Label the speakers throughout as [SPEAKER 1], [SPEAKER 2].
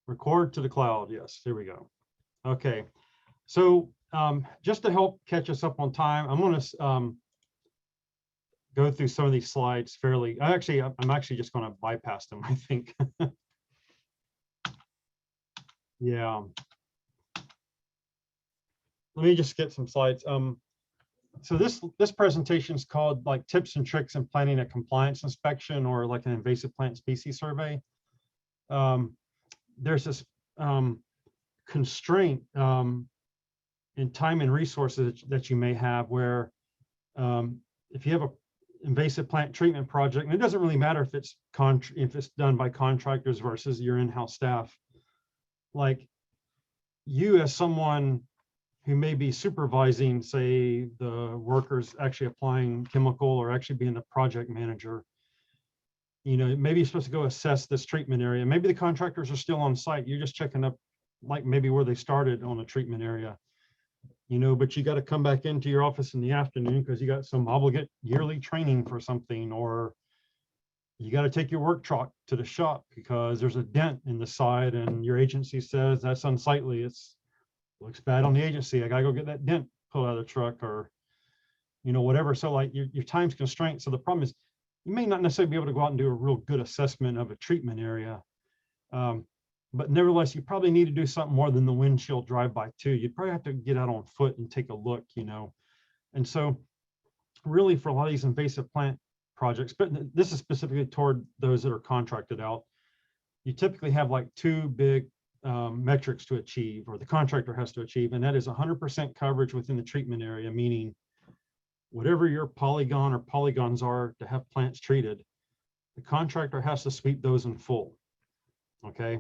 [SPEAKER 1] Record to the cloud. Yes, there we go. Okay, so just to help catch us up on time, I'm going to go through some of these slides fairly. I'm actually just going to bypass them, I think. Yeah. Let me just get some slides. So this presentation is called like tips and tricks in planning a compliance inspection or like an invasive plant species survey. There's this constraint in time and resources that you may have where if you have a invasive plant treatment project, and it doesn't really matter if it's done by contractors versus your in-house staff, like you as someone who may be supervising, say, the workers actually applying chemical or actually being the project manager, maybe you're supposed to go assess this treatment area. Maybe the contractors are still on site. You're just checking up like maybe where they started on a treatment area, but you got to come back into your office in the afternoon because you got some obligate yearly training for something, or you got to take your work truck to the shop because there's a dent in the side and your agency says that's unsightly. Looks bad on the agency. I got to go get that dent pulled out of the truck, or, whatever. So like your time's constrained. So the problem is you may not necessarily be able to go out and do a real good assessment of a treatment area. But nevertheless, you probably need to do something more than the windshield drive-by too. You'd probably have to get out on foot and take a look, And so really for a lot of these invasive plant projects, but this is specifically toward those that are contracted out, you typically have like two big metrics to achieve, or the contractor has to achieve, and that is 100% coverage within the treatment area, meaning whatever your polygon or polygons are to have plants treated, the contractor has to sweep those in full, okay?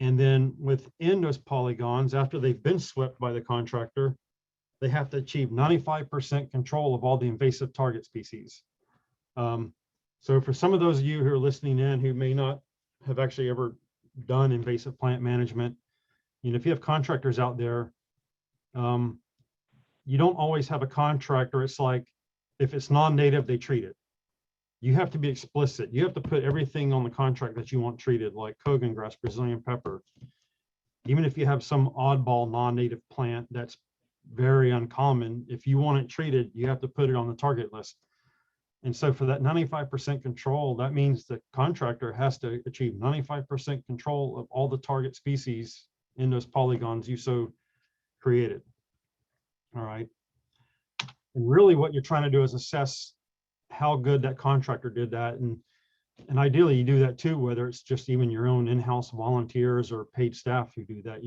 [SPEAKER 1] And then within those polygons, after they've been swept by the contractor, they have to achieve 95% control of all the invasive target species. So for some of those of you who are listening in who may not have actually ever done invasive plant management, if you have contractors out there, you don't always have a contractor. It's like if it's non-native, they treat it. You have to be explicit. You have to put everything on the contract that you want treated, like Kogan grass, Brazilian pepper. Even if you have some oddball non-native plant that's very uncommon, if you want it treated, you have to put it on the target list. And so for that 95% control, that means the contractor has to achieve 95% control of all the target species in those polygons you so created. All right. And really what you're trying to do is assess how good that contractor did that. And ideally you do that too, whether it's just even your own in-house volunteers or paid staff who do that,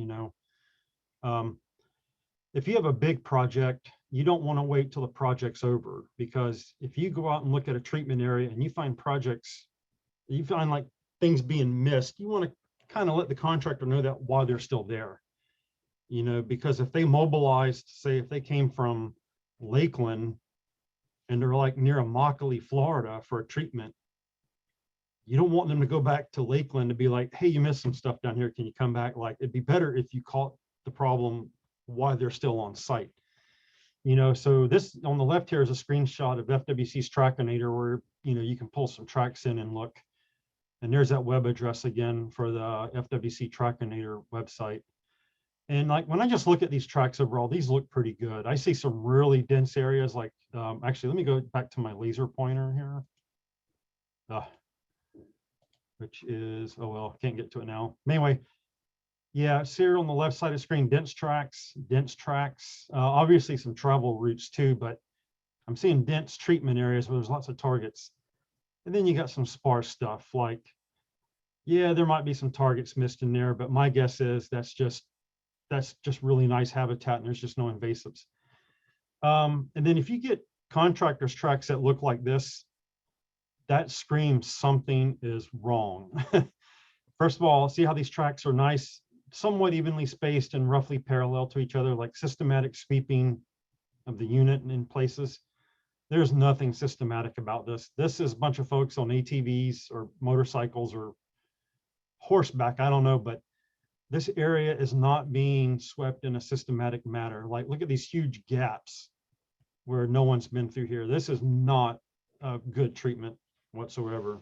[SPEAKER 1] If you have a big project, you don't want to wait till the project's over, because if you go out and look at a treatment area and you find like things being missed, you want to kind of let the contractor know that while they're still there, because if they mobilized, say if they came from Lakeland and they're like near Immokalee, Florida for a treatment, you don't want them to go back to Lakeland to be like, hey, you missed some stuff down here. Can you come back? Like, it'd be better if you caught the problem while they're still on site. So this on the left here is a screenshot of FWC's Trackonator where, you can pull some tracks in and look. And there's that web address again for the FWC Trackonator website. And like when I just look at these tracks overall, these look pretty good. I see some really dense areas like, actually, let me go back to my laser pointer here. Which is, oh, well, can't get to it now. Anyway, yeah, see here on the left side of the screen, dense tracks, obviously some travel routes too, but I'm seeing dense treatment areas where there's lots of targets. And then you got some sparse stuff like, yeah, there might be some targets missed in there, but my guess is that's just really nice habitat and there's just no invasives. And then if you get contractors tracks that look like this, that screams something is wrong. First of all, see how these tracks are nice, somewhat evenly spaced and roughly parallel to each other, like systematic sweeping of the unit in places. There's nothing systematic about this. This is a bunch of folks on ATVs or motorcycles or horseback, I don't know, but this area is not being swept in a systematic manner. Like, look at these huge gaps where no one's been through here. This is not a good treatment whatsoever.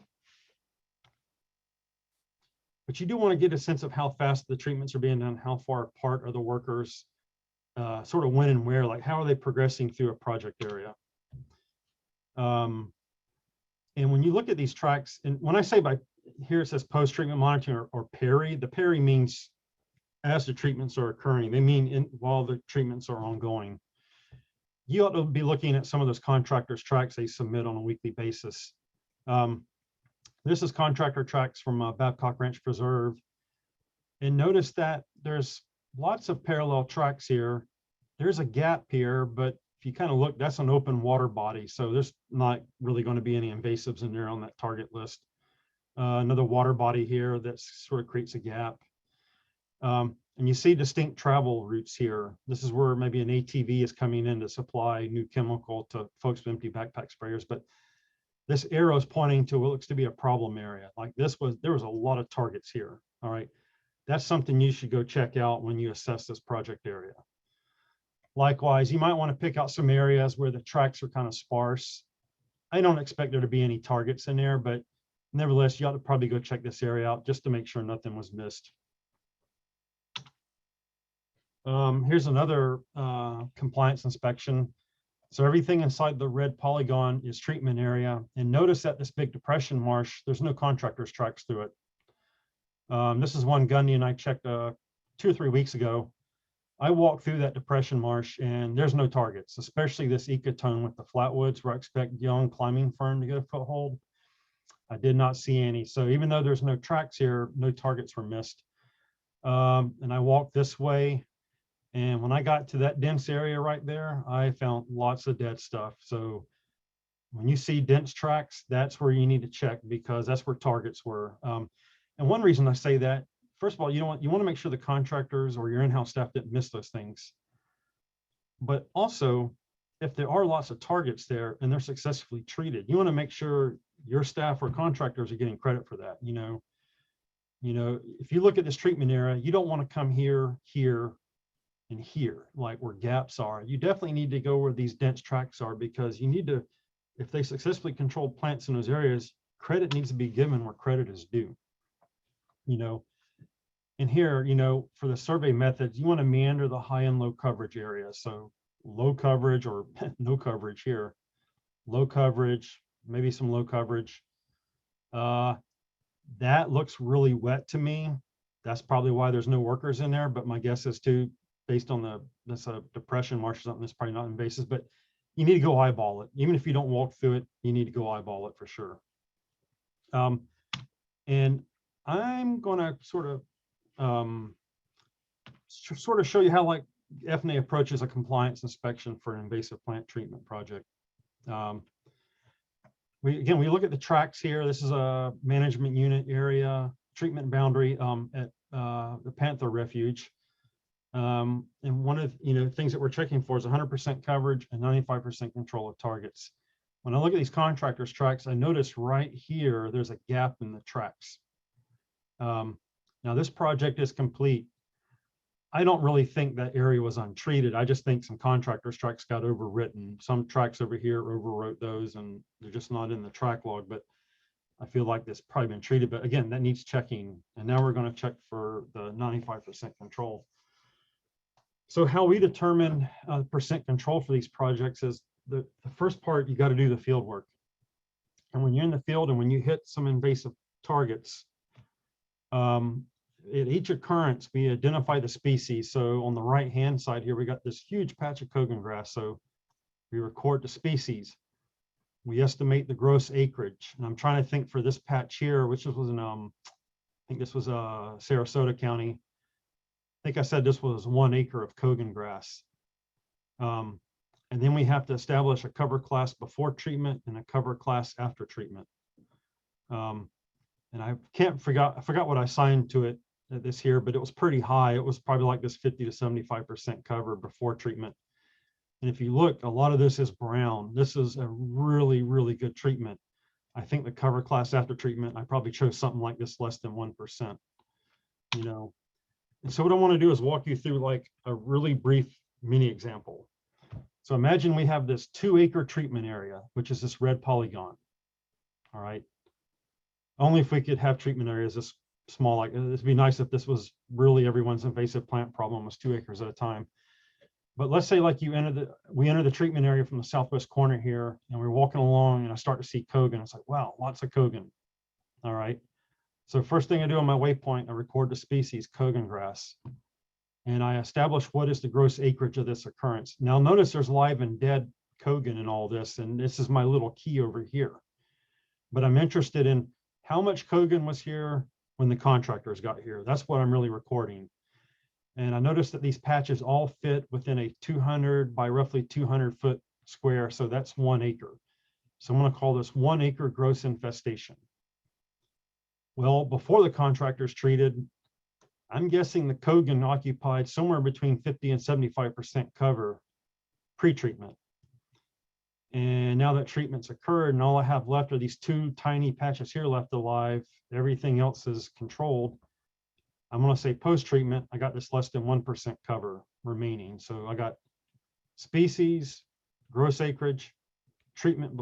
[SPEAKER 1] but you do want to get a sense of how fast the treatments are being done, how far apart are the workers, sort of when and where, like how are they progressing through a project area. And when you look at these tracks, and when I say by here it says post-treatment monitoring or PERI, the PERI means as the treatments are occurring. They mean while the treatments are ongoing. You ought to be looking at some of those contractors' tracks they submit on a weekly basis. This is contractor tracks from Babcock Ranch Preserve. And notice that there's lots of parallel tracks here. There's a gap here, but if you kind of look, that's an open water body. So there's not really going to be any invasives in there on that target list. Another water body here that sort of creates a gap. And you see distinct travel routes here. This is where maybe an ATV is coming in to supply new chemical to folks with empty backpack sprayers. But this arrow is pointing to what looks to be a problem area. Like there was a lot of targets here. All right. That's something you should go check out when you assess this project area. Likewise, you might want to pick out some areas where the tracks are kind of sparse. I don't expect there to be any targets in there, but nevertheless, you ought to probably go check this area out just to make sure nothing was missed. Here's another compliance inspection. So everything inside the red polygon is treatment area. And notice that this big depression marsh, there's no contractor's tracks through it. This is one Gundy and I checked 2 or 3 weeks ago. I walked through that depression marsh and there's no targets, especially this ecotone with the flatwoods where I expect young climbing fern to get a foothold. I did not see any. So even though there's no tracks here, no targets were missed. And I walked this way. And when I got to that dense area right there, I found lots of dead stuff. So when you see dense tracks, that's where you need to check because that's where targets were. And one reason I say that, first of all, you want to make sure the contractors or your in-house staff didn't miss those things. But also, if there are lots of targets there and they're successfully treated, you want to make sure your staff or contractors are getting credit for that. You know, if you look at this treatment area, you don't want to come here, and here, like where gaps are. You definitely need to go where these dense tracks are because you need to, if they successfully controlled plants in those areas, credit needs to be given where credit is due. You know, and here, you know, for the survey methods, you want to meander the high and low coverage areas. So low coverage or no coverage here, low coverage, maybe some low coverage. That looks really wet to me. That's probably why there's no workers in there, but my guess is too, based on this depression marsh or something, that's probably not invasive, but you need to go eyeball it. Even if you don't walk through it, you need to go eyeball it for sure. And I'm going to sort of show you how like FNA approaches a compliance inspection for an invasive plant treatment project. We look at the tracks here. This is a management unit area, treatment boundary at the Panther Refuge. And one of things that we're checking for is 100% coverage and 95% control of targets. When I look at these contractors' tracks, I notice right here there's a gap in the tracks. Now this project is complete. I don't really think that area was untreated. I just think some contractors' tracks got overwritten. Some tracks over here overwrote those and they're just not in the track log, but I feel like this probably been treated. But again, that needs checking. And now we're going to check for the 95% control. So how we determine percent control for these projects is the first part, you got to do the field work. And when you're in the field and when you hit some invasive targets, at each occurrence, we identify the species. So on the right-hand side here, we got this huge patch of Kogan grass. So we record the species. We estimate the gross acreage. And I'm trying to think for this patch here, which was in, I think this was Sarasota County. I think I said this was 1 acre of Kogan grass. And then we have to establish a cover class before treatment and a cover class after treatment. And I forgot what I assigned to it this here, but it was pretty high. It was probably like this 50 to 75% cover before treatment. And if you look, a lot of this is brown. This is a really, really good treatment. I think the cover class after treatment, I probably chose something like this less than 1%, you know. And so what I want to do is walk you through like a really brief mini example. So imagine we have this 2 acre treatment area, which is this red polygon. All right. Only if we could have treatment areas this small. Like it'd be nice if this was really everyone's invasive plant problem was 2 acres at a time. But let's say like we enter the treatment area from the southwest corner here, and we're walking along and I start to see Kogan. It's like, wow, lots of Kogan. All right. So first thing I do on my waypoint, I record the species Kogan grass. And I establish what is the gross acreage of this occurrence. Now notice there's live and dead Kogan in all this, and this is my little key over here. But I'm interested in how much Kogan was here when the contractors got here. That's what I'm really recording. And I noticed that these patches all fit within a 200 by roughly 200 foot square. So that's 1 acre. So I'm going to call this 1 acre gross infestation. Well, before the contractors treated, I'm guessing the Kogan occupied somewhere between 50 and 75% cover pre-treatment. And now that treatment's occurred and all I have left are these 2 tiny patches here left alive, everything else is controlled. I'm going to say post-treatment, I got this less than 1% cover remaining. So I got species, gross acreage, treatment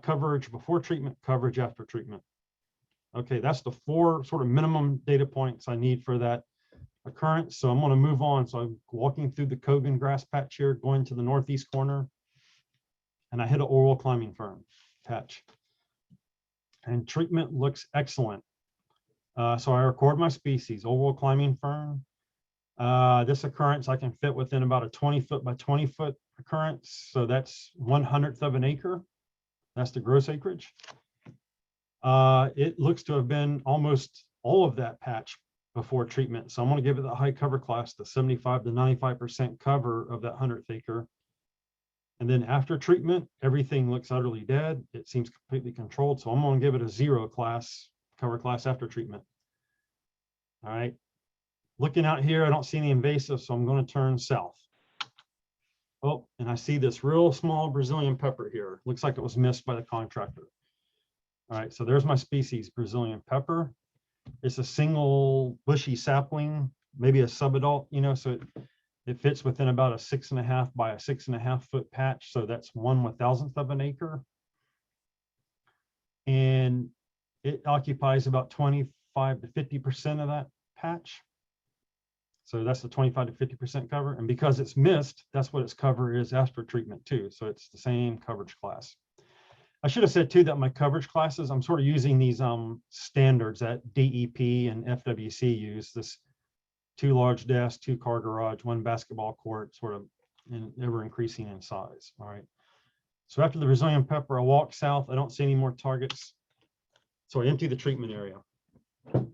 [SPEAKER 1] coverage before treatment, coverage after treatment. Okay, that's the 4 sort of minimum data points I need for that occurrence. So I'm going to move on. So I'm walking through the Kogan grass patch here, going to the northeast corner, and I hit an oral climbing fern patch. And treatment looks excellent. So I record my species, oral climbing fern. This occurrence I can fit within about a 20 foot by 20 foot occurrence. So that's 1/100th of an acre. That's the gross acreage. It looks to have been almost all of that patch before treatment. So I'm going to give it the high cover class, the 75 to 95% cover of that 100th acre. And then after treatment, everything looks utterly dead. It seems completely controlled. So I'm going to give it a 0 class, cover class after treatment. All right. Looking out here, I don't see any invasive, so I'm going to turn south. Oh, and I see this real small Brazilian pepper here. Looks like it was missed by the contractor. All right, so there's my species, Brazilian pepper. It's a single bushy sapling, maybe a subadult, you know, so it fits within about a 6.5 by a 6.5 foot patch. So that's 1/1000th of an acre. And it occupies about 25 to 50% of that patch. So that's the 25 to 50% cover. And because it's missed, that's what its cover is after treatment too. So it's the same coverage class. I should have said too that my coverage classes, I'm sort of using these standards that DEP and FWC use, this 2 large desks, 2 car garage, 1 basketball court, sort of ever increasing in size. All right. So after the Brazilian pepper, I walk south. I don't see any more targets. So I empty the treatment area. All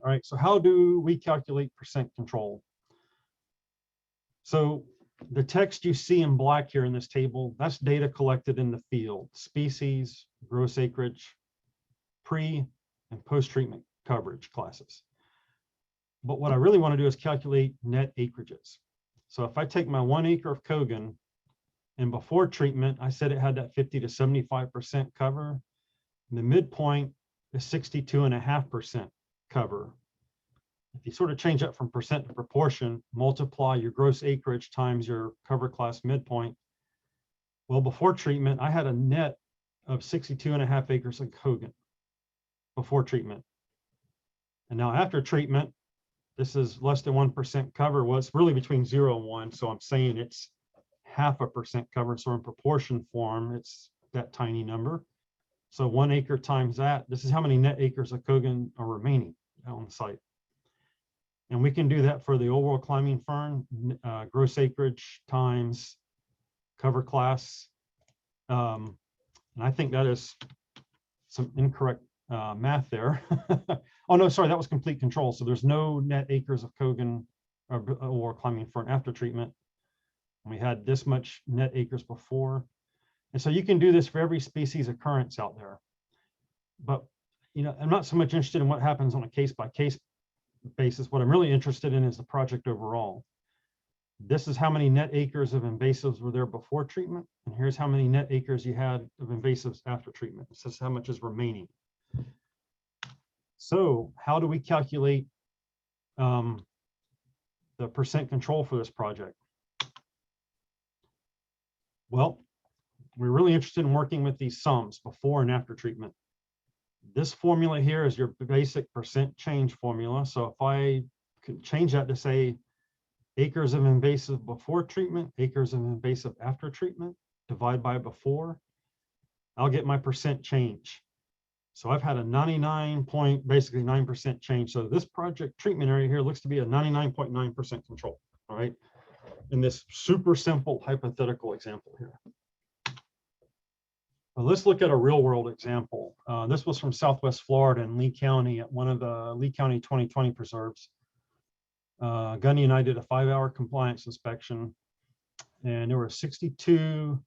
[SPEAKER 1] right. So how do we calculate percent control? So the text you see in black here in this table, that's data collected in the field, species, gross acreage, pre and post-treatment coverage classes. But what I really want to do is calculate net acreages. So if I take my 1 acre of Kogan, and before treatment, I said it had that 50 to 75% cover, and the midpoint is 62.5% cover. If you sort of change that from percent to proportion, multiply your gross acreage times your cover class midpoint. Well, before treatment, I had a net of 62.5 acres of Kogan before treatment. And now after treatment, this is less than 1% cover. Well, it's really between 0 and 1. So I'm saying it's 0.5% cover. So in proportion form, it's that tiny number. So 1 acre times that, this is how many net acres of Kogan are remaining on the site. And we can do that for the old world climbing fern, gross acreage times cover class. And I think that is some incorrect math there. Oh, no, sorry, that was complete control. So there's no net acres of Kogan or climbing fern after treatment. We had this much net acres before. And so you can do this for every species occurrence out there. But, you know, I'm not so much interested in what happens on a case by case basis. What I'm really interested in is the project overall. This is how many net acres of invasives were there before treatment. And here's how many net acres you had of invasives after treatment. This is how much is remaining. So how do we calculate the percent control for this project? Well, we're really interested in working with these sums before and after treatment. This formula here is your basic percent change formula. So if I could change that to say acres of invasive before treatment, acres of invasive after treatment, divide by before, I'll get my percent change. So I've had a 99 point, basically 9% change. So this project treatment area here looks to be a 99.9% control, all right? In this super simple hypothetical example here. Well, let's look at a real world example. This was from Southwest Florida in Lee County at one of the Lee County 2020 preserves. Gunny and I did a 5-hour compliance inspection, and there were 62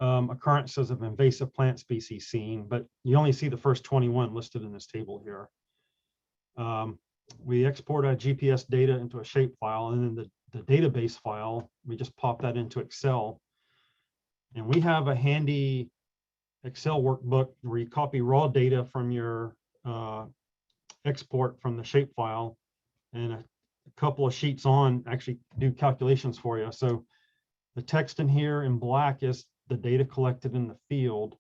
[SPEAKER 1] occurrences of invasive plant species seen, but you only see the first 21 listed in this table here. We export our GPS data into a shape file, and then the database file, we just pop that into Excel. And we have a handy Excel workbook where you copy raw data from your export from the shape file, and a couple of sheets on actually do calculations for you. So the text in here in black is the data collected in the field.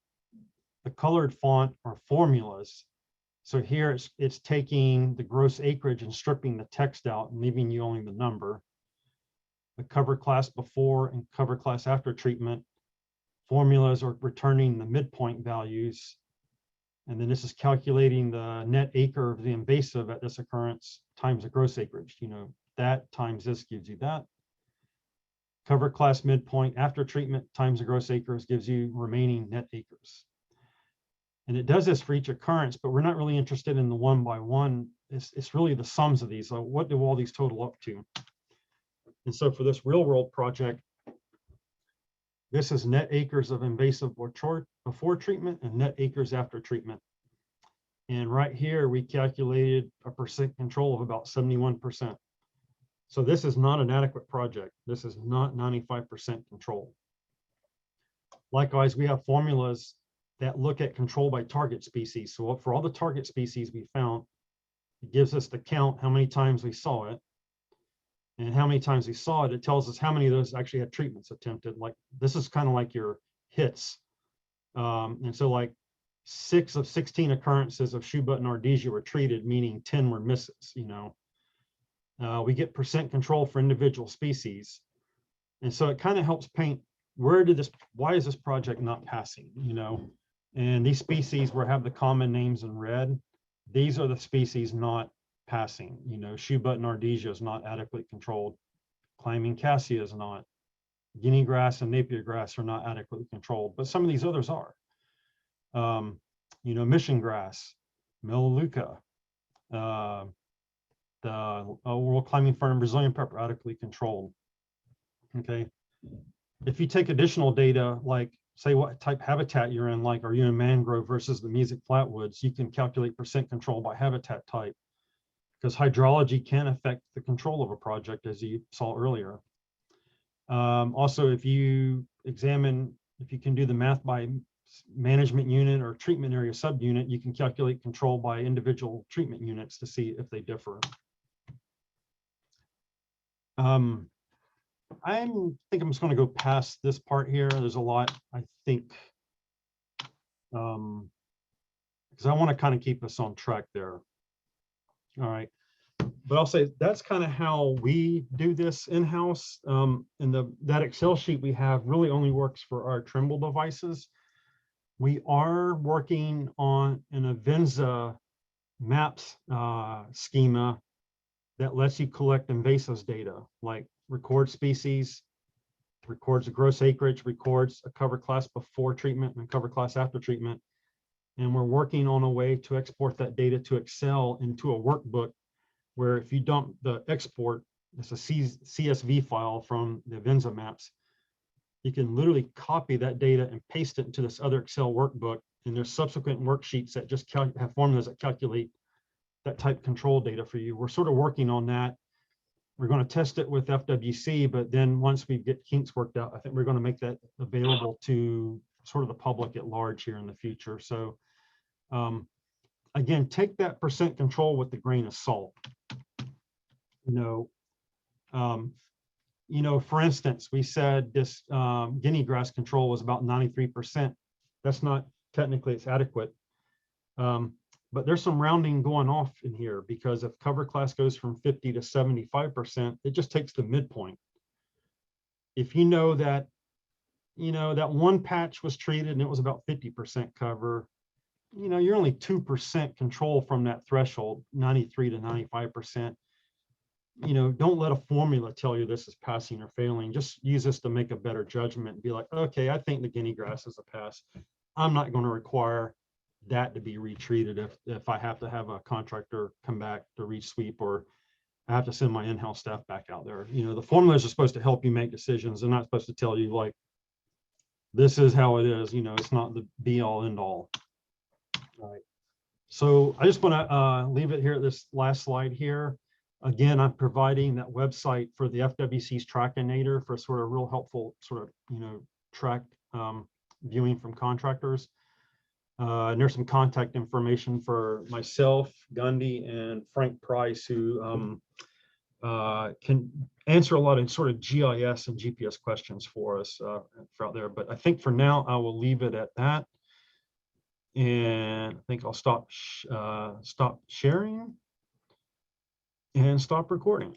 [SPEAKER 1] The colored font are formulas. So here it's taking the gross acreage and stripping the text out and leaving you only the number. The cover class before and cover class after treatment formulas are returning the midpoint values. And then this is calculating the net acre of the invasive at this occurrence times the gross acreage. You know, that times this gives you that. Cover class midpoint after treatment times the gross acres gives you remaining net acres. And it does this for each occurrence, but we're not really interested in the one by one. It's really the sums of these. So what do all these total up to? And so for this real world project, this is net acres of invasive before treatment and net acres after treatment. And right here, we calculated a percent control of about 71%. So this is not an adequate project. This is not 95% control. Likewise, we have formulas that look at control by target species. So for all the target species we found, it gives us the count, how many times we saw it. And how many times we saw it, it tells us how many of those actually had treatments attempted. Like this is kind of like your hits. And so like 6 of 16 occurrences of shoe button ardisia were treated, meaning 10 were misses, you know. We get percent control for individual species. And so it kind of helps paint why is this project not passing, you know? And these species where have the common names in red, these are the species not passing. You know, shoe button ardisia is not adequately controlled. Climbing cassia is not. Guinea grass and Napier grass are not adequately controlled, but some of these others are. You know, mission grass, melaleuca, the world climbing fern and Brazilian pepper adequately controlled. Okay. If you take additional data, like say what type habitat you're in, like are you in mangrove versus the mesic flatwoods, you can calculate percent control by habitat type, because hydrology can affect the control of a project, as you saw earlier. Also, if you can do the math by management unit or treatment area subunit, you can calculate control by individual treatment units to see if they differ. I think I'm just going to go past this part here. There's a lot, I think, because I want to kind of keep us on track there. All right. But I'll say that's kind of how we do this in-house. And that Excel sheet we have really only works for our Trimble devices. We are working on an Avenza maps schema that lets you collect invasives data, like record species, records the gross acreage, records a cover class before treatment and a cover class after treatment. And we're working on a way to export that data to Excel into a workbook where if you dump the export, it's a CSV file from the Avenza maps, you can literally copy that data and paste it into this other Excel workbook. And there's subsequent worksheets that just have formulas that calculate that type control data for you. We're sort of working on that. We're going to test it with FWC, but then once we get kinks worked out, I think we're going to make that available to sort of the public at large here in the future. So again, take that percent control with a grain of salt. You know, for instance, we said this guinea grass control was about 93%. That's not technically it's adequate. But there's some rounding going off in here, because if cover class goes from 50 to 75%, it just takes the midpoint. If you know that, that one patch was treated and it was about 50% cover, you're only 2% control from that threshold, 93 to 95%. Don't let a formula tell you this is passing or failing. Just use this to make a better judgment and be like, okay, I think the guinea grass is a pass. I'm not going to require that to be retreated if I have to have a contractor come back to re-sweep, or I have to send my in-house staff back out there. The formulas are supposed to help you make decisions. They're not supposed to tell you like, this is how it is. It's not the be all end all. All right. So I just want to leave it here at this last slide here. Again, I'm providing that website for the FWC's Trackinator for sort of real helpful sort of, track viewing from contractors. And there's some contact information for myself, Gundy, and Frank Price, who can answer a lot of sort of GIS and GPS questions for us out there. But I think for now, I will leave it at that. And I think I'll stop sharing and stop recording.